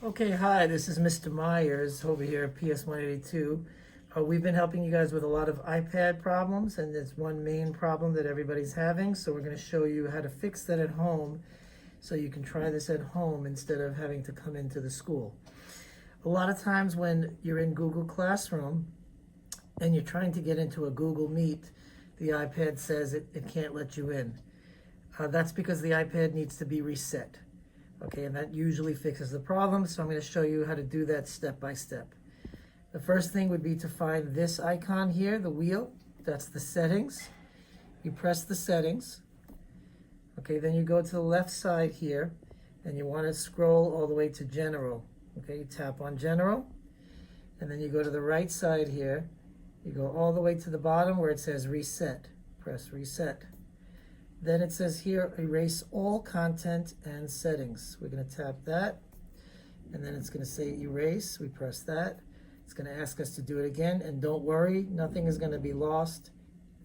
Okay, hi, this is Mr. Myers over here at PS 182. We've been helping you guys with a lot of iPad problems, and there's one main problem that everybody's having. So we're going to show you how to fix that at home so you can try this at home instead of having to come into the school. A lot of times when you're in Google Classroom and you're trying to get into a Google Meet, the iPad says it can't let you in. That's because the iPad needs to be reset. Okay, and that usually fixes the problem, so I'm going to show you how to do that step by step. The first thing would be to find this icon here, the wheel. That's the settings. You press the settings. Okay, then you go to the left side here, and you want to scroll all the way to General. Okay, you tap on General, and then you go to the right side here. You go all the way to the bottom where it says Reset. Press Reset. Then it says here, erase all content and settings. We're going to tap that, and then it's going to say erase. We press that. It's going to ask us to do it again, and don't worry, nothing is going to be lost.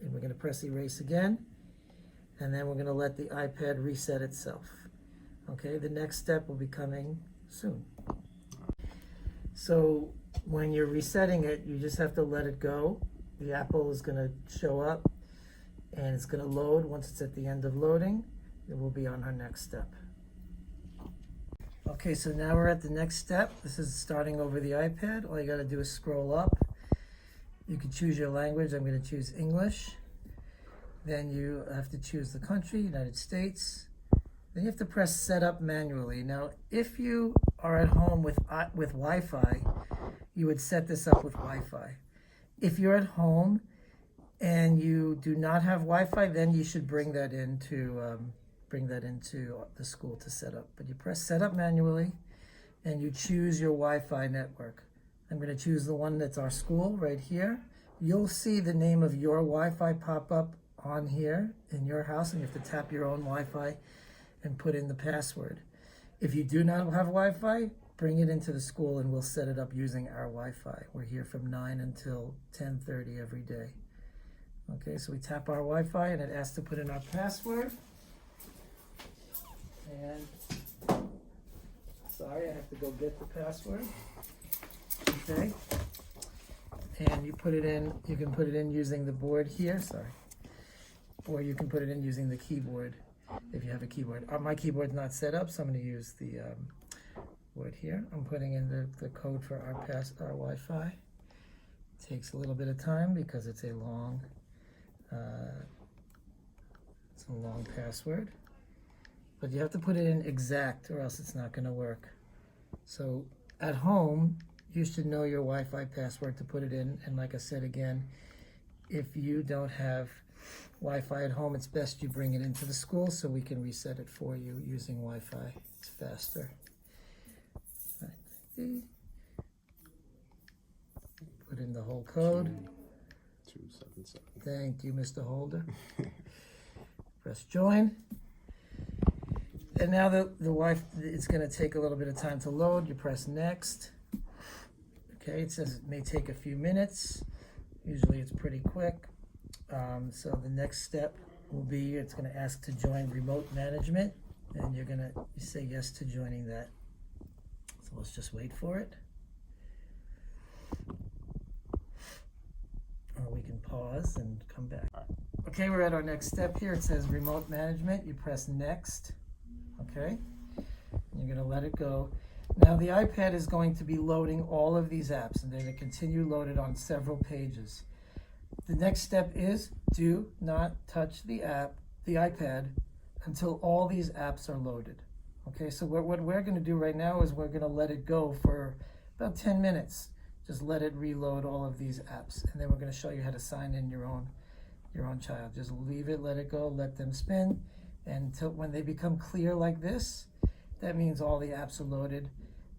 And we're going to press erase again, and then we're going to let the iPad reset itself. Okay, the next step will be coming soon. So when you're resetting it, you just have to let it go. The Apple is going to show up, and it's going to load. Once it's at the end of loading, it will be on our next step. Okay, so now we're at the next step. This is starting over the iPad. All you got to do is scroll up. You can choose your language. I'm going to choose English. Then you have to choose the country, United States. Then you have to press Set Up manually. Now, if you are at home with Wi-Fi, you would set this up with Wi-Fi. If you're at home and you do not have Wi-Fi, then you should bring that into the school to set up. But you press Set Up manually, and you choose your Wi-Fi network. I'm going to choose the one that's our school right here. You'll see the name of your Wi-Fi pop up on here in your house, and you have to tap your own Wi-Fi and put in the password. If you do not have Wi-Fi, bring it into the school, and we'll set it up using our Wi-Fi. We're here from 9 until 10:30 every day. Okay, so we tap our Wi-Fi, and it asks to put in our password. And sorry, I have to go get the password. Okay, and you put it in. You can put it in using the board here. Sorry, or you can put it in using the keyboard if you have a keyboard. My keyboard's not set up, so I'm going to use the board here. I'm putting in the code for our Wi-Fi. It takes a little bit of time because it's a long password, but you have to put it in exact or else it's not going to work. So at home, you should know your Wi-Fi password to put it in. And like I said again, if you don't have Wi-Fi at home, it's best you bring it into the school so we can reset it for you using Wi-Fi. It's faster. Put in the whole code. 277. Thank you, Mr. Holder. Press join. And now the Wi-Fi, it's going to take a little bit of time to load. You press next. Okay, it says it may take a few minutes. Usually it's pretty quick. So the next step will be, it's going to ask to join remote management, and you're going to say yes to joining that. So let's just wait for it. Or we can pause and come back. Okay, we're at our next step here. It says remote management. You press next. Okay, and you're going to let it go. Now the iPad is going to be loading all of these apps, and they're going to continue loaded on several pages. The next step is do not touch the iPad, until all these apps are loaded. Okay, so what we're going to do right now is we're going to let it go for about 10 minutes. Just let it reload all of these apps, and then we're going to show you how to sign in your own child. Just leave it, let it go, let them spin, and until when they become clear like this, that means all the apps are loaded,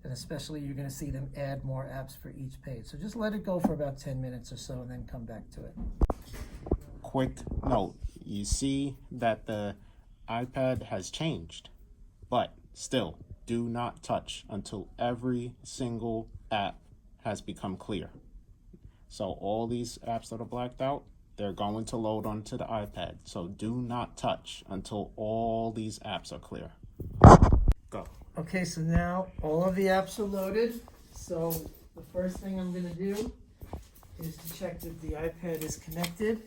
and especially you're going to see them add more apps for each page. So just let it go for about 10 minutes or so, and then come back to it. Quick note, you see that the iPad has changed, but still, do not touch until every single app has become clear. So all these apps that are blacked out, they're going to load onto the iPad. So do not touch until all these apps are clear. Go. Okay, so now all of the apps are loaded. So the first thing I'm gonna do is to check that the iPad is connected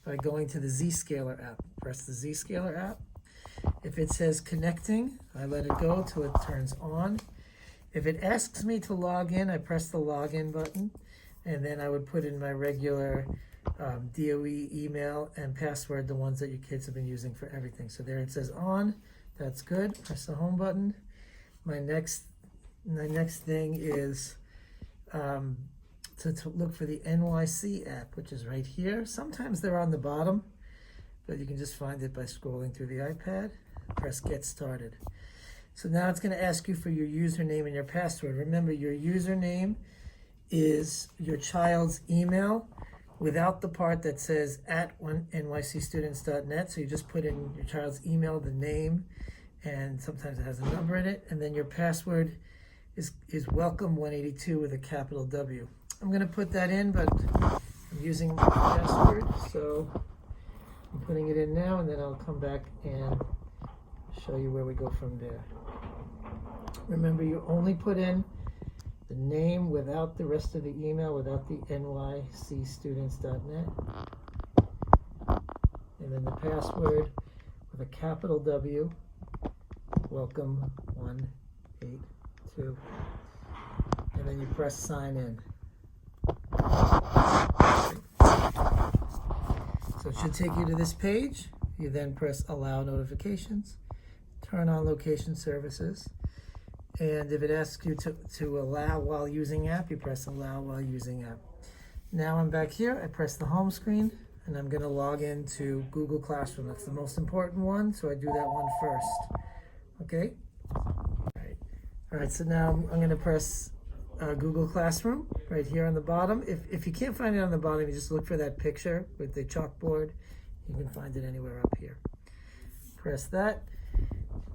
by going to the Zscaler app. Press the Zscaler app. If it says connecting, I let it go till it turns on. If it asks me to log in, I press the login button, and then I would put in my regular DOE email and password, the ones that your kids have been using for everything. So there it says on. That's good. Press the home button. My next thing is to look for the NYC app, which is right here. Sometimes they're on the bottom, but you can just find it by scrolling through the iPad. Press get started. So now it's going to ask you for your username and your password. Remember, your username is your child's email without the part that says at nycstudents.net. So you just put in your child's email, the name, and sometimes it has a number in it. And then your password is welcome182 with a capital W. I'm going to put that in, but I'm using my password. So I'm putting it in now, and then I'll come back and show you where we go from there. Remember, you only put in the name without the rest of the email, without the nycstudents.net. And then the password with a capital W, welcome182. And then you press sign in. So it should take you to this page. You then press allow notifications, turn on location services. And if it asks you to allow while using app, you press allow while using app. Now I'm back here, I press the home screen, and I'm gonna log into Google Classroom. That's the most important one, so I do that one first. Okay? All right, so now I'm gonna press Google Classroom right here on the bottom. If you can't find it on the bottom, you just look for that picture with the chalkboard. You can find it anywhere up here. Press that.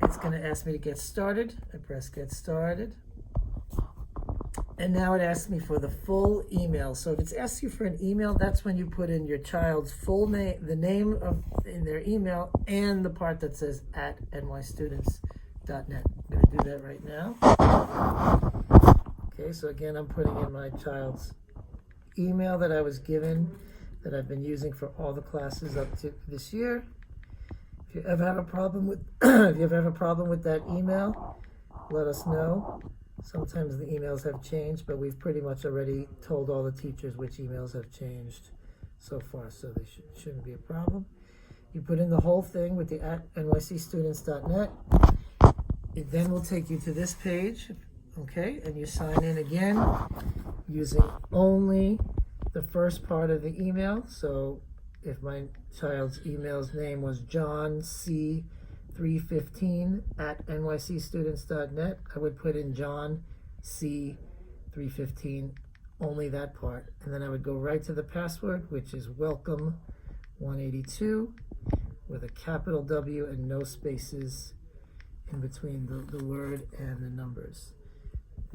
It's going to ask me to get started. I press get started. And now it asks me for the full email. So if it's asked you for an email, that's when you put in your child's full name, the name in their email, and the part that says at nycstudents.net. I'm going to do that right now. Okay, so again, I'm putting in my child's email that I was given, that I've been using for all the classes up to this year. If you ever have a problem with that email, let us know. Sometimes the emails have changed, but we've pretty much already told all the teachers which emails have changed so far, so they shouldn't be a problem. You put in the whole thing with the at nycstudents.net. It then will take you to this page, okay, and you sign in again using only the first part of the email. So if my child's email's name was John C315 at nycstudents.net, I would put in John C315, only that part. And then I would go right to the password, which is welcome182 with a capital W and no spaces in between the word and the numbers.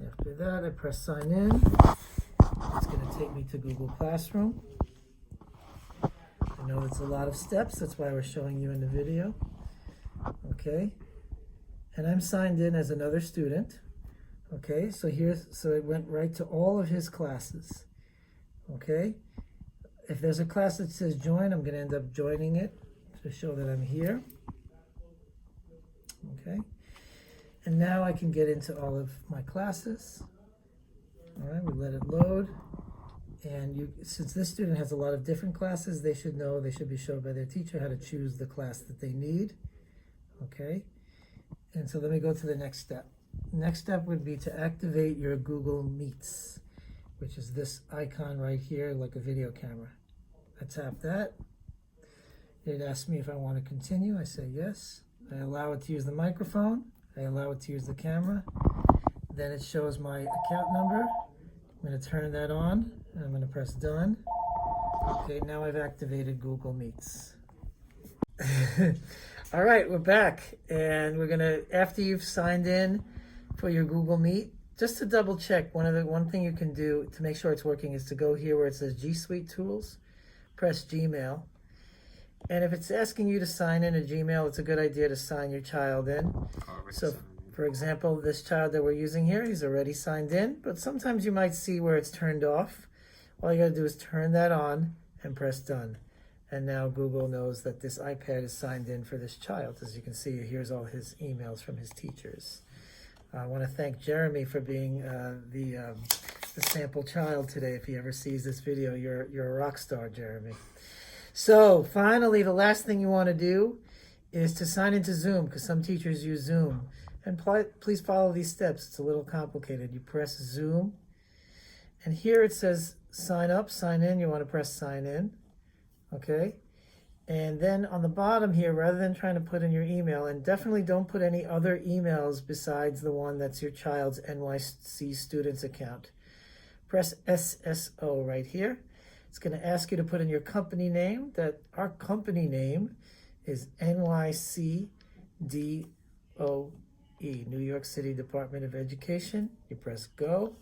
After that, I press sign in. It's going to take me to Google Classroom. I know it's a lot of steps, that's why we're showing you in the video. Okay, and I'm signed in as another student. Okay, so it went right to all of his classes. Okay, if there's a class that says join, I'm going to end up joining it to show that I'm here. Okay, and now I can get into all of my classes. All right, we let it load. And since this student has a lot of different classes, they should be showed by their teacher how to choose the class that they need. Okay, and so let me go to the next step. Next step would be to activate your Google Meets, which is this icon right here, like a video camera. I tap that. It asks me if I want to continue. I say yes. I allow it to use the microphone. I allow it to use the camera. Then it shows my account number. I'm going to turn that on, and I'm going to press done. Okay, now I've activated Google Meets. All right, we're back, and we're going to, after you've signed in for your Google Meet, just to double check, one thing you can do to make sure it's working is to go here where it says G Suite Tools, press Gmail, and if it's asking you to sign in a Gmail, it's a good idea to sign your child in. So For example, this child that we're using here, he's already signed in, but sometimes you might see where it's turned off. All you gotta do is turn that on and press done. And now Google knows that this iPad is signed in for this child. As you can see, here's all his emails from his teachers. I want to thank Jeremy for being the sample child today. If he ever sees this video, you're a rock star, Jeremy. So finally, the last thing you want to do is to sign into Zoom, because some teachers use Zoom. And please follow these steps. It's a little complicated. You press Zoom, and here it says sign up, sign in. You want to press sign in, okay? And then on the bottom here, rather than trying to put in your email, and definitely don't put any other emails besides the one that's your child's NYC Students account. Press SSO right here. It's going to ask you to put in your company name. That our company name is NYC DOE, New York City Department of Education. You press go.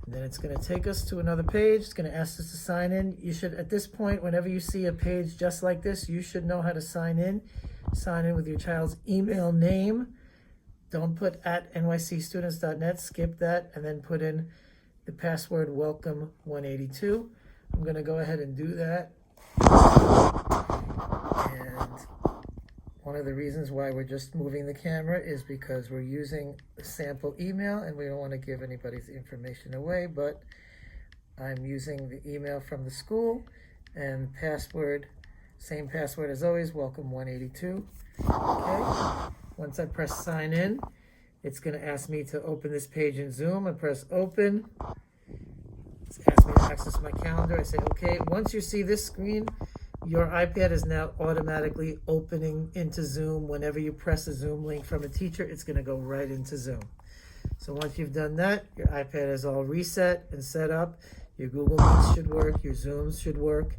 And then it's going to take us to another page. It's going to ask us to sign in. You should, at this point, whenever you see a page just like this, you should know how to sign in. Sign in with your child's email name. Don't put at nycstudents.net. Skip that, and then put in the password welcome182. I'm going to go ahead and do that. And one of the reasons why we're just moving the camera is because we're using a sample email and we don't want to give anybody's information away, but I'm using the email from the school and password, same password as always, welcome182. Okay. Once I press sign in, it's going to ask me to open this page in Zoom. I press open. It's asking me to access my calendar. I say okay. Once you see this screen, your iPad is now automatically opening into Zoom. Whenever you press a Zoom link from a teacher, it's going to go right into Zoom. So once you've done that, your iPad is all reset and set up. Your Google Meets should work. Your Zooms should work.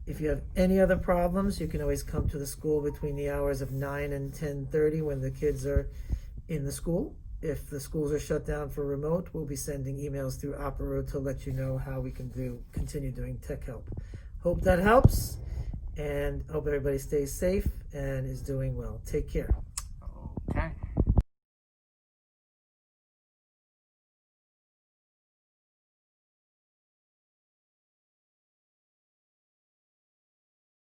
If you have any other problems, you can always come to the school between the hours of 9 and 10:30 when the kids are in the school. If the schools are shut down for remote, we'll be sending emails through Opera to let you know how we can continue doing tech help. Hope that helps. And hope everybody stays safe and is doing well. Take care.